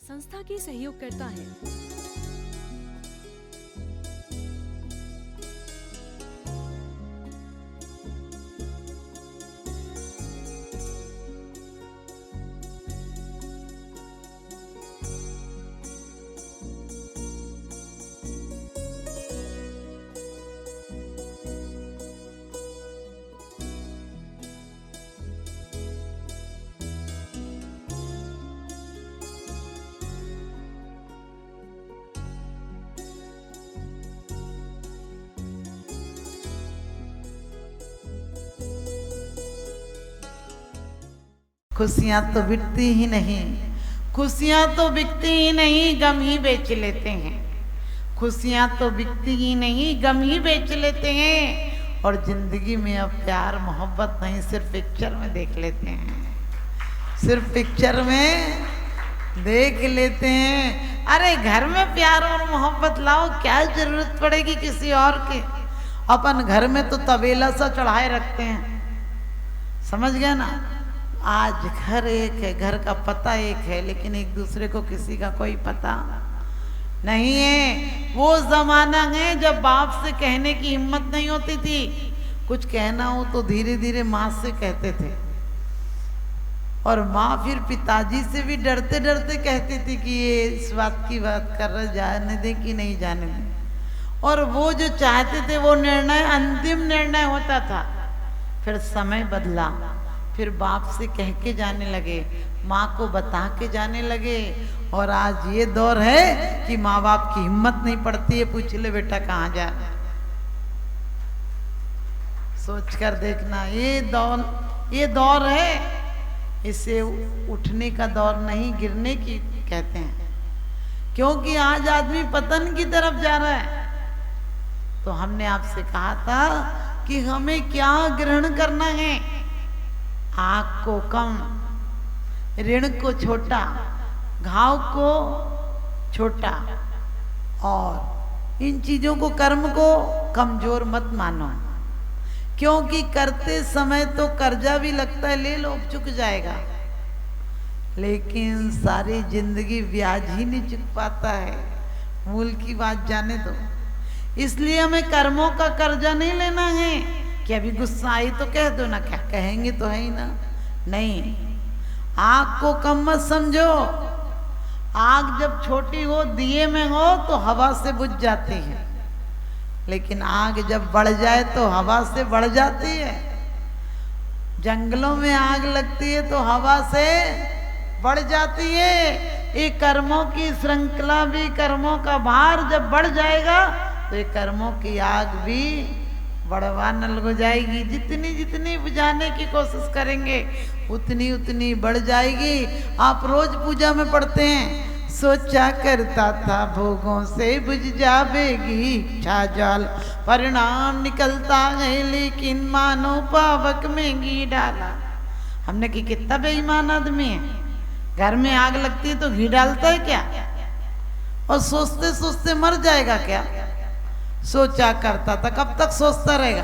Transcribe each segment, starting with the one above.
संस्था की सहयोग करता है। खुशियां तो बिकती ही नहीं, खुशियां तो बिकती ही नहीं, गम ही बेच लेते हैं। खुशियां तो बिकती ही नहीं, गम ही बेच लेते हैं। और जिंदगी में अब प्यार मोहब्बत नहीं, सिर्फ पिक्चर में देख लेते हैं, सिर्फ पिक्चर में देख लेते हैं। अरे घर में प्यार और मोहब्बत लाओ, क्या जरूरत पड़ेगी किसी और के। अपन घर में तो तबेला सा चढ़ाए रखते हैं, समझ गए ना। आज घर एक है, घर का पता एक है, लेकिन एक दूसरे को किसी का कोई पता नहीं है। वो जमाना है जब बाप से कहने की हिम्मत नहीं होती थी, कुछ कहना हो तो धीरे धीरे माँ से कहते थे, और माँ फिर पिताजी से भी डरते डरते कहती थी कि ये इस बात की बात कर रहे, जाने दें कि नहीं जाने दें। और वो जो चाहते थे वो निर्णय अंतिम निर्णय होता था। फिर समय बदला, फिर बाप से कह के जाने लगे, माँ को बता के जाने लगे। और आज ये दौर है कि माँ बाप की हिम्मत नहीं पड़ती है, पूछ ले बेटा कहाँ जा रहा है। सोच कर देखना, ये दौर है, इसे उठने का दौर नहीं, गिरने की कहते हैं। क्योंकि आज आदमी पतन की तरफ जा रहा है। तो हमने आपसे कहा था कि हमें क्या ग्रहण करना है। आग को कम, ऋण को छोटा, घाव को छोटा, और इन चीजों को, कर्म को कमजोर मत मानो। क्योंकि करते समय तो कर्जा भी लगता है, ले लो चुक जाएगा, लेकिन सारी जिंदगी ब्याज ही नहीं चुक पाता है। मूल की बात जाने दो। इसलिए हमें कर्मों का कर्जा नहीं लेना है कि अभी गुस्सा आई तो कह दो ना, क्या कहेंगे तो है ही ना। नहीं, आग को कम मत समझो। आग जब छोटी हो, दिए में हो, तो हवा से बुझ जाती है, लेकिन आग जब बढ़ जाए तो हवा से बढ़ जाती है। जंगलों में आग लगती है तो हवा से बढ़ जाती है। ये कर्मों की श्रृंखला भी, कर्मों का भार जब बढ़ जाएगा तो ये कर्मों की आग भी बढ़वाने लग जाएगी। जितनी जितनी बुझाने की कोशिश करेंगे उतनी उतनी बढ़ जाएगी। आप रोज पूजा में पढ़ते हैं, सोचा करता था भोगों से बुझ जावेगी इच्छा जाल, परिणाम निकलता है लेकिन मानो पावक में घी डाला। हमने कि कितना बेईमान आदमी है, घर में आग लगती है तो घी डालता है क्या, और सोचते सोचते मर जाएगा क्या। सोचा करता था, कब तक सोचता रहेगा।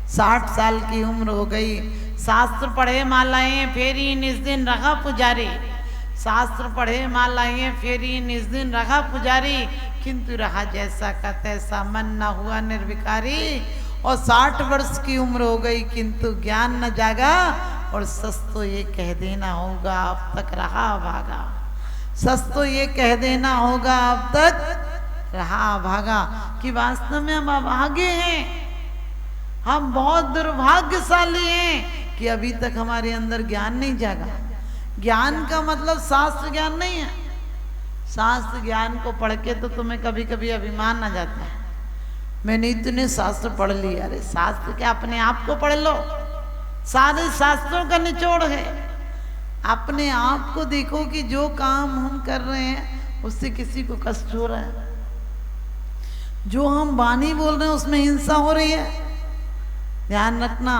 60 साल की उम्र हो गई, शास्त्र पढ़े मालाएं फेरी निज दिन रखा पुजारी। शास्त्र पढ़े मालाएं फेरी निज दिन रखा पुजारी, किंतु रहा जैसा का तैसा, मन न हुआ निर्विकारी। और 60 वर्ष की उम्र हो गई किंतु ज्ञान न जागा, और सच तो ये कह देना होगा अब तक रहा भागा। सच तो ये कह देना होगा अब तक रहा भागा, कि वास्तव में हम अभागे हैं। हम बहुत दुर्भाग्यशाली हैं कि अभी तक हमारे अंदर ज्ञान नहीं जागा। ज्ञान का मतलब शास्त्र ज्ञान नहीं है। शास्त्र ज्ञान को पढ़ के तो तुम्हें कभी कभी अभिमान आ जाता है, मैंने इतने शास्त्र पढ़ लिए। अरे शास्त्र क्या, अपने आप को पढ़ लो, सारे शास्त्रों का निचोड़ है। अपने आप को देखो कि जो काम हम कर रहे हैं उससे किसी को कष्ट हो रहा है, जो हम वाणी बोल रहे हैं उसमें हिंसा हो रही है। ध्यान रखना,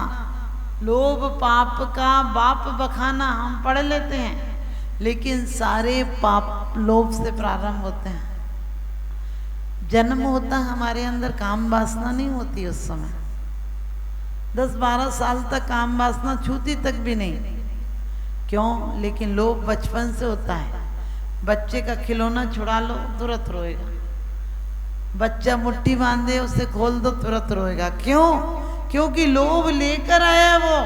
लोभ पाप का बाप बखाना हम पढ़ लेते हैं, लेकिन सारे पाप लोभ से प्रारंभ होते हैं। जन्म होता है हमारे अंदर, काम वासना नहीं होती उस समय। 10-12 साल तक काम वासना छूती तक भी नहीं। क्यों? लेकिन लोभ बचपन से होता है। बच्चे का खिलौना छुड़ा लो तुरंत रोएगा, बच्चा मुट्ठी बांधे उसे खोल दो तुरंत रोएगा। क्यों? क्योंकि लोभ लेकर आया वो।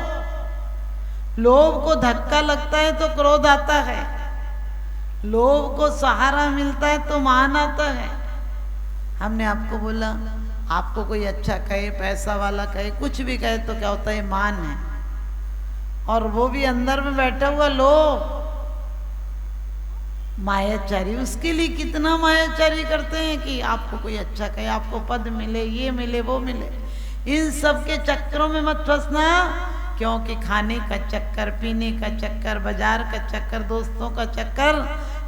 लोभ को धक्का लगता है तो क्रोध आता है, लोभ को सहारा मिलता है तो मान आता है। हमने आपको बोला, आपको कोई अच्छा कहे, पैसा वाला कहे, कुछ भी कहे तो क्या होता है? मान है। और वो भी अंदर में बैठा हुआ लोभ, मायाचारी। उसके लिए कितना मायाचारी करते हैं कि आपको कोई अच्छा कहे, आपको पद मिले, ये मिले, वो मिले। इन सब के चक्करों में मत फंसना, क्योंकि खाने का चक्कर, पीने का चक्कर, बाजार का चक्कर, दोस्तों का चक्कर,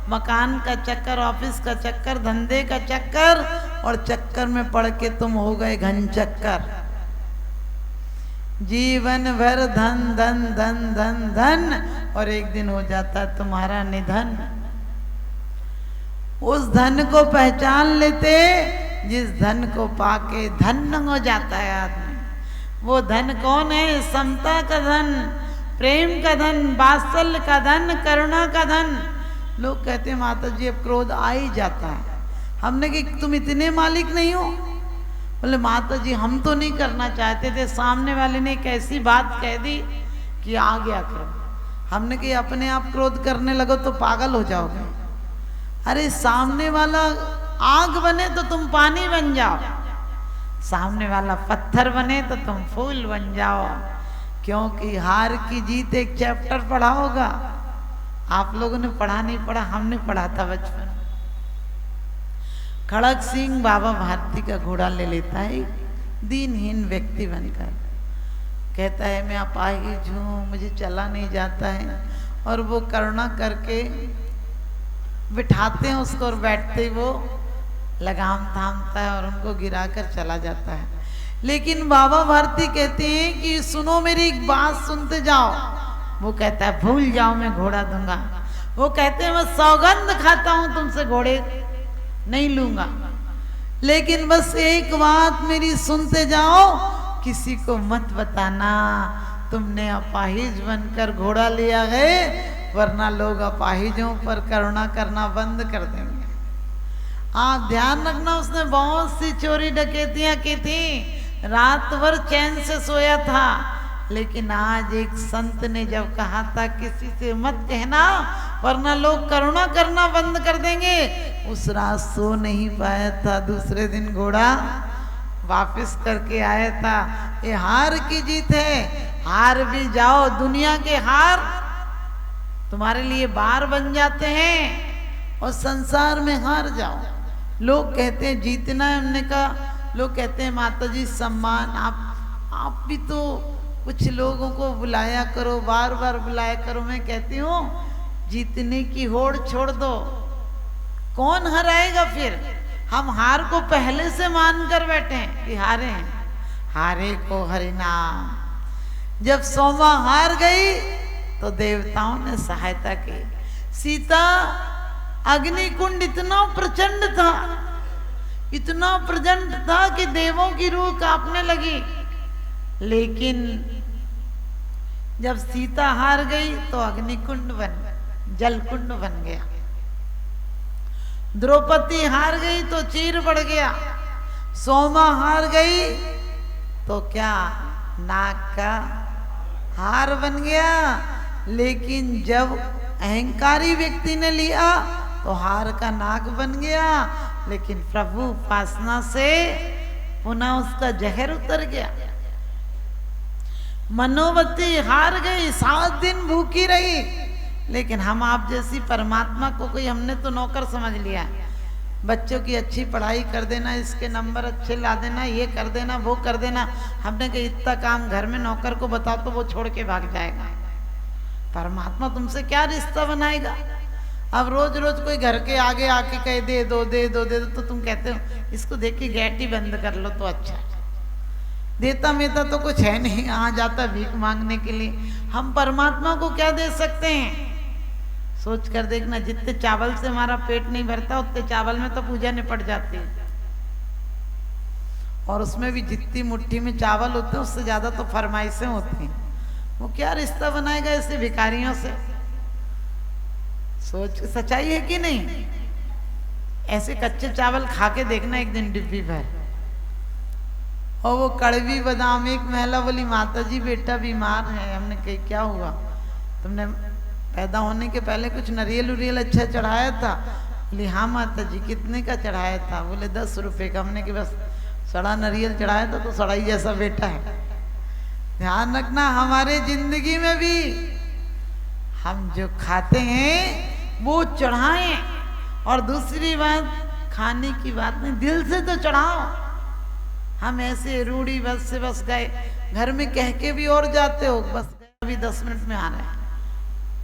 मकान का चक्कर, ऑफिस का चक्कर, धंधे का चक्कर, और चक्कर में पड़ के तुम हो गए घन चक्कर। जीवन भर धन धन धन धन धन, और एक दिन हो जाता है तुम्हारा निधन। उस धन को पहचान लेते जिस धन को पाके धन्य हो जाता है आदमी। वो धन कौन है? समता का धन, प्रेम का धन, वात्सल्य का धन, करुणा का धन। लोग कहते हैं माता जी अब क्रोध आ ही जाता है। हमने कि तुम इतने मालिक नहीं हो? बोले माता जी हम तो नहीं करना चाहते थे, सामने वाले ने एक ऐसी बात कह दी कि आ गया क्रोध। हमने कि अपने आप क्रोध करने लगो तो पागल हो जाओगे। अरे सामने वाला आग बने तो तुम पानी बन जाओ, सामने वाला पत्थर बने तो तुम फूल बन जाओ। क्योंकि हार की जीत एक चैप्टर पढ़ा होगा, आप लोगों ने पढ़ा नहीं पढ़ा, हमने पढ़ा था बचपन। खड़क सिंह बाबा भारती का घोड़ा ले लेता है, दीनहीन व्यक्ति बनकर कहता है मैं अपाहिज हूँ, मुझे चला नहीं जाता है। और वो करुणा करके बिठाते हैं उसको, और बैठते ही वो लगाम थामता है और उनको गिराकर चला जाता है। लेकिन बाबा भारती कहते हैं कि सुनो मेरी एक बात सुनते जाओ। वो कहता है भूल जाओ मैं घोड़ा दूंगा। वो कहते हैं मैं सौगंध खाता हूं तुमसे घोड़े नहीं लूंगा, लेकिन बस एक बात मेरी सुनते जाओ, किसी को मत बताना तुमने अपाहिज बनकर घोड़ा लिया है, वरना लोग अपाहिजों पर करुणा करना बंद कर देंगे। आप ध्यान रखना, उसने बहुत सी चोरी डकैतियां की थी, रात भर चैन से सोया था, लेकिन आज एक संत ने जब कहा था किसी से मत कहना वरना लोग करुणा करना बंद कर देंगे, उस रात सो नहीं पाया था। दूसरे दिन घोड़ा वापस करके आया था। ये हार की जीत है, हार भी जाओ। दुनिया के हार तुम्हारे लिए बार बन जाते हैं, और संसार में हार जाओ। लोग कहते हैं जीतना है, हमने कहा लोग कहते हैं माता जी सम्मान, आप भी तो कुछ लोगों को बुलाया करो, बार बार बुलाया करो। मैं कहती हूँ जीतने की होड़ छोड़ दो, कौन हराएगा फिर? हम हार को पहले से मान कर बैठे हैं कि हारे हैं, हारे को हरिनाम। जब सोमा हार गई तो देवताओं ने सहायता की। सीता अग्निकुंड इतना प्रचंड था, इतना प्रचंड था कि देवों की रूह कांपने लगी। लेकिन जब सीता हार गई तो अग्निकुंड जलकुंड बन गया। द्रौपदी हार गई तो चीर पड़ गया। सोमा हार गई तो क्या नाग का हार बन गया। लेकिन जब अहंकारी व्यक्ति ने लिया तो हार का नाग बन गया। लेकिन प्रभु उपासना से पुनः उसका जहर उतर गया। मनोवती हार गई, 7 दिन भूखी रही, लेकिन हम आप जैसी परमात्मा को कोई हमने तो नौकर समझ लिया। बच्चों की अच्छी पढ़ाई कर देना, इसके नंबर अच्छे ला देना, ये कर देना, वो कर देना। हमने कहा इतना काम घर में नौकर को बताओ तो वो छोड़ के भाग जाएगा। परमात्मा तुमसे क्या रिश्ता बनाएगा? अब रोज रोज कोई घर के आगे आके कहे दे दो दे दो दे दो, तो तुम कहते हो इसको देख के गेट ही बंद कर लो तो अच्छा। देता मेता तो कुछ है नहीं, आ जाता भीख मांगने के लिए। हम परमात्मा को क्या दे सकते हैं? सोच कर देखना, जितने चावल से हमारा पेट नहीं भरता उतने चावल में तो पूजा निपट जाती है, और उसमें भी जितनी मुट्ठी में चावल होते हैं उससे ज्यादा तो फरमाइशें होती हैं। वो क्या रिश्ता बनाएगा ऐसे भिखारियों से? सोच सच्चाई है कि नहीं? ऐसे कच्चे चावल खा के देखना एक दिन डिब्बी भर, और वो कड़वी बादाम। एक महिला बोली माता जी बेटा बीमार है। हमने कही क्या हुआ? तुमने पैदा होने के पहले कुछ नरियल उरियल अच्छा चढ़ाया था? बोली हाँ माता जी। कितने का चढ़ाया था? बोले 10 रुपए का। हमने कि बस सड़ा नरियल चढ़ाया था तो सड़ा ही जैसा बेटा है। ध्यान रखना हमारे जिंदगी में भी हम जो खाते हैं वो चढ़ाएं। और दूसरी बात, खाने की बात नहीं, दिल से तो चढ़ाओ। हम ऐसे रूढ़ी बस से बस गए, घर में कह के भी और जाते हो, बस अभी 10 मिनट में आ रहे हैं।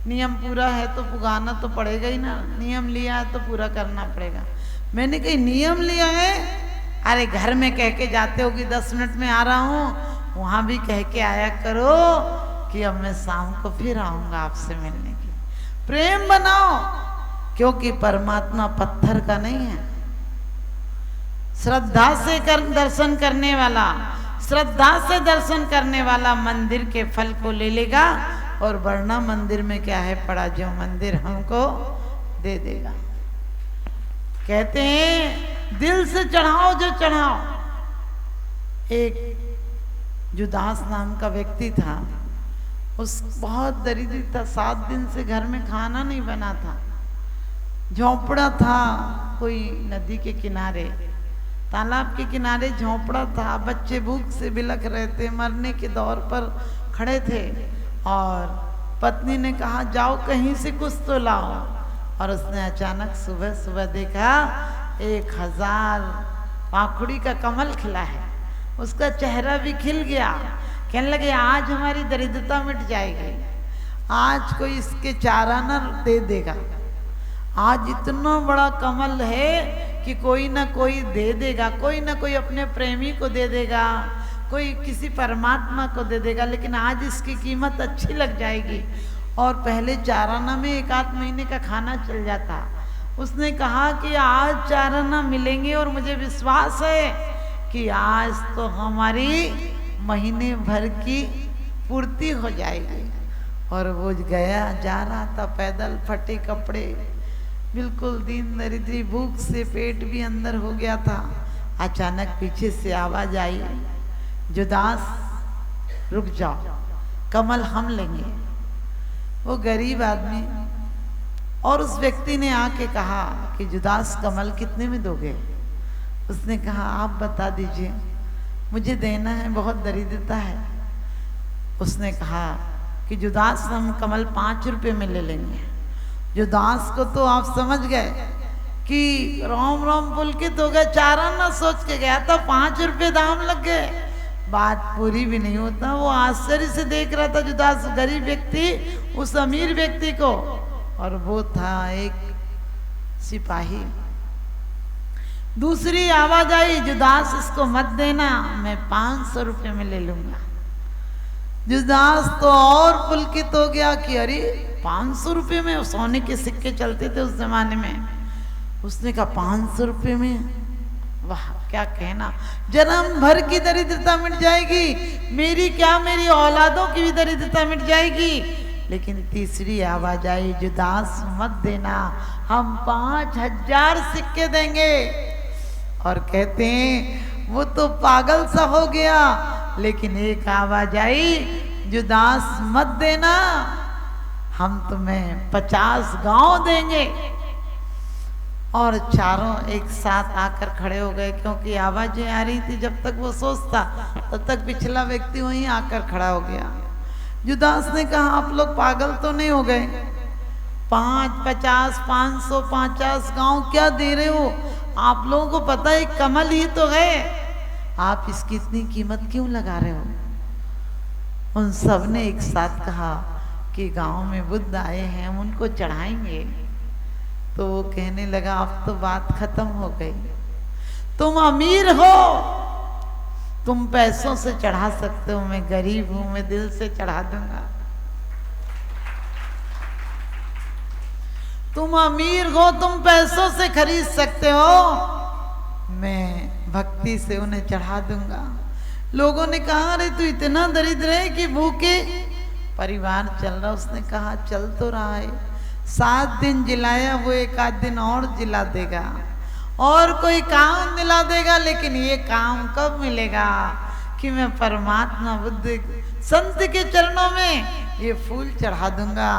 नियम पूरा है तो पुगाना तो पड़ेगा ही ना। नियम लिया है तो पूरा करना पड़ेगा। मैंने कही नियम लिया है? अरे घर में कह के जाते हो कि 10 मिनट में आ रहा हूँ, वहां भी कह के आया करो कि अब मैं शाम को फिर आऊंगा आपसे मिलने के लिए। प्रेम बनाओ, क्योंकि परमात्मा पत्थर का नहीं है। श्रद्धा से दर्शन करने वाला, श्रद्धा से दर्शन करने वाला मंदिर के फल को ले लेगा, और वरना मंदिर में क्या है पड़ा, जो मंदिर हमको दे देगा। कहते हैं दिल से चढ़ाओ जो चढ़ाओ। एक जुदास नाम का व्यक्ति था, उस बहुत दरिद्र था, 7 दिन से घर में खाना नहीं बना था, झोंपड़ा था कोई नदी के किनारे, तालाब के किनारे झोंपड़ा था। बच्चे भूख से बिलख रहे थे, मरने के दौर पर खड़े थे, और पत्नी ने कहा जाओ कहीं से कुछ तो लाओ। और उसने अचानक सुबह सुबह देखा 1000 पाखुड़ी का कमल खिला है। उसका चेहरा भी खिल गया। कहने लगे आज हमारी दरिद्रता मिट जाएगी, आज कोई इसके 4 आना दे देगा। आज इतना बड़ा कमल है कि कोई ना कोई दे देगा, कोई ना कोई अपने प्रेमी को दे देगा, कोई किसी परमात्मा को दे देगा, लेकिन आज इसकी कीमत अच्छी लग जाएगी। और पहले 4 आना में 1-8 महीने का खाना चल जाता। उसने कहा कि आज 4 आना मिलेंगे, और मुझे विश्वास है कि आज तो हमारी महीने भर की पूर्ति हो जाएगी। और वो गया, जा रहा था पैदल, फटे कपड़े, बिल्कुल दीन दरिद्री, भूख से पेट भी अंदर हो गया था। अचानक पीछे से आवाज आई, जुदास रुक जाओ, कमल हम लेंगे। वो गरीब आदमी, और उस व्यक्ति ने आके कहा कि जुदास कमल कितने में दोगे? उसने कहा आप बता दीजिए, मुझे देना है, बहुत दरिद्रता है। उसने कहा कि जुदास हम कमल 5 रुपए में ले लेंगे। जुदास को तो आप समझ गए कि राम राम पुलकित हो गए, 4 आना सोच के गया था, 5 रुपए दाम लग गए। बात पूरी भी नहीं होता। वो आश्चर्य से देख रहा था जुदास, गरीब व्यक्ति उस अमीर व्यक्ति को, और वो था एक सिपाही। दूसरी आवाज आई, जुदास इसको मत देना, मैं 500 रुपए में ले लूंगा। जुदास तो और पुलकित हो गया कि अरे 500 रुपए में, सोने के सिक्के चलते थे उस जमाने में। उसने कहा 500 रुपए में, वाह क्या कहना, जन्म भर की दरिद्रता मिट जाएगी, मेरी क्या मेरी औलादों की भी दरिद्रता मिट जाएगी। लेकिन तीसरी आवाज आई, जुदास मत देना, हम 5000 सिक्के देंगे। और कहते हैं वो तो पागल सा हो गया। लेकिन एक आवाज आई, जुदास मत देना, हम तुम्हें 50 गांव देंगे। और चारों एक साथ आकर खड़े हो गए, क्योंकि आवाजें आ रही थी। जब तक वो सोचता तब तक पिछला व्यक्ति वहीं आकर खड़ा हो गया। जुदास ने कहा आप लोग पागल तो नहीं हो गए? 5, 50, 500, 50 गांव क्या दे रहे हो? आप लोगों को पता है कमल ही तो है, आप इसकी इतनी कीमत क्यों लगा रहे हो? उन सब ने एक साथ कहा कि गांव में बुद्ध आए हैं, हम उनको चढ़ाएंगे। तो वो कहने लगा अब तो बात खत्म हो गई, तुम अमीर हो, तुम पैसों से चढ़ा सकते हो, मैं गरीब हूं, मैं दिल से चढ़ा दूंगा। तुम अमीर हो, तुम पैसों से खरीद सकते हो, मैं भक्ति से उन्हें चढ़ा दूंगा। लोगों ने कहा अरे तू इतना दरिद्र है कि भूखे परिवार चल रहा। उसने कहा चल तो रहा है, 7 दिन जिलाया वो एक आध दिन और जिला देगा, और कोई काम दिला देगा, लेकिन ये काम कब मिलेगा कि मैं परमात्मा बुद्ध संत के चरणों में ये फूल चढ़ा दूंगा